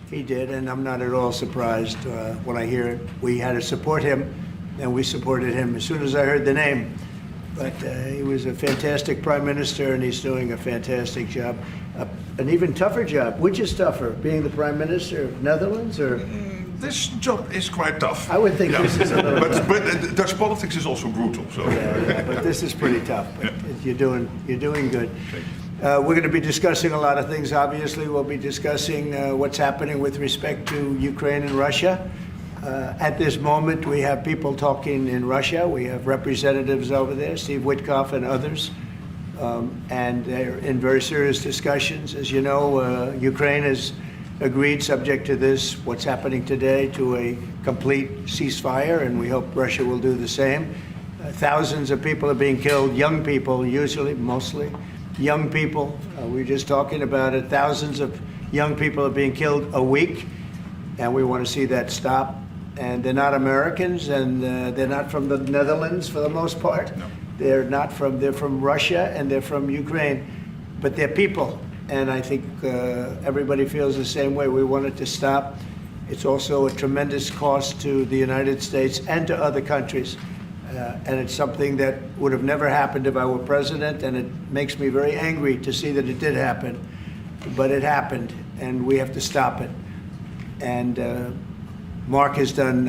He did, and I'm not at all surprised when I hear it. We had to support him, and we supported him as soon as I heard the name. But he was a fantastic prime minister, and he's doing a fantastic job. An even tougher job. Which is tougher, being the prime minister of Netherlands or? This job is quite tough. I would think this is a little. But Dutch politics is also brutal. So. Yeah, but this is pretty tough. But you're doing good. We're going to be discussing a lot of things. Obviously, we'll be discussing what's happening with respect to Ukraine and Russia. At this moment, we have people talking in Russia. We have representatives over there, Steve Witkoff and others, and they're in very serious discussions. As you know, Ukraine has agreed, subject to this, what's happening today, to a complete ceasefire, and we hope Russia will do the same. Thousands of people are being killed, young people, usually, mostly. Young people, we were just talking about it, thousands of young people are being killed a week, and we want to see that stop. And they're not Americans, and they're not from the Netherlands for the most part. No. They're from Russia, and they're from Ukraine, but they're people. And I think everybody feels the same way. We want it to stop. It's also a tremendous cost to the United States and to other countries. And it's something that would have never happened if I were president, and it makes me very angry to see that it did happen. But it happened, and we have to stop it. And Mark has done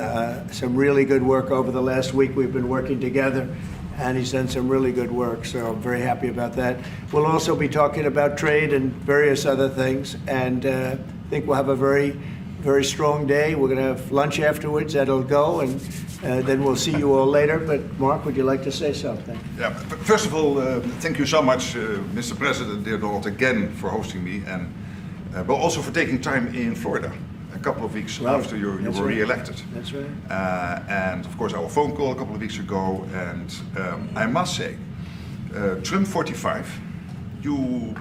some really good work over the last week. We've been working together, and he's done some really good work, so I'm very happy about that. We'll also be talking about trade and various other things, and I think we'll have a very, very strong day. We're going to have lunch afterwards, that'll go, and then we'll see you all later. But Mark, would you like to say something? Yeah, first of all, thank you so much, Mr. President, dear Donald, again for hosting me, and but also for taking time in Florida. A couple of weeks after you were re-elected. That's right. And of course our phone call a couple of weeks ago, and I must say, Trump 45, you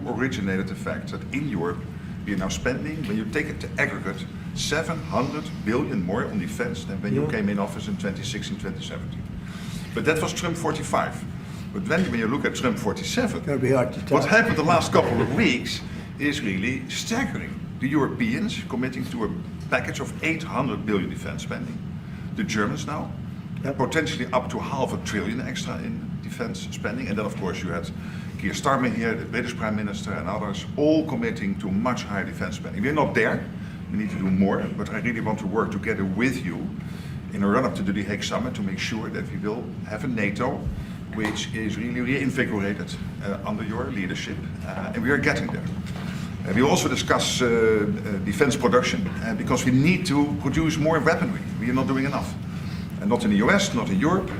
originated the fact that in Europe we are now spending, when you take it to aggregate, 700 billion more on defense than when you came in office in 2016, 2017. But that was Trump 45. But when you look at Trump 47, It's going to be hard to tell. what happened the last couple of weeks is really staggering. The Europeans committing to a package of 800 billion defense spending. The Germans now, potentially up to $500 billion extra in defense spending. And then of course you had Keir Starmer here, the British Prime Minister, and others, all committing to much higher defense spending. We're not there, we need to do more, but I really want to work together with you in a run-up to the The Hague Summit to make sure that we will have a NATO which is really reinvigorated under your leadership, and we are getting there. We also discuss defense production, because we need to produce more weaponry. We are not doing enough. And not in the US, not in Europe,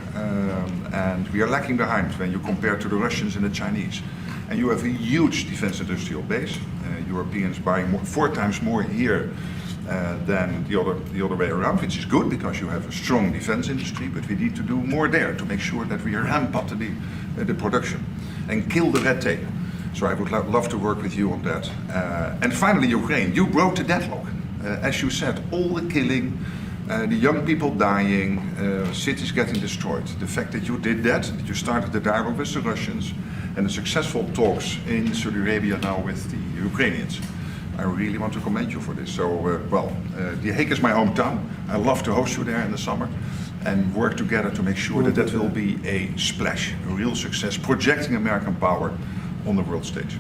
and we are lacking behind when you compare to the Russians and the Chinese. And you have a huge defense industrial base. Europeans buying 4 times more here than the other way around, which is good because you have a strong defense industry, but we need to do more there to make sure that we ramp up the production and kill the red tape. So I would love to work with you on that. And finally, Ukraine, you broke the deadlock. As you said, all the killing, the young people dying, cities getting destroyed. The fact that you did that you started the dialogue with the Russians, and the successful talks in Saudi Arabia now with the Ukrainians. I really want to commend you for this. So, The Hague is my hometown. I love to host you there in the summer and work together to make sure that will be a splash, a real success, projecting American power on the world stage.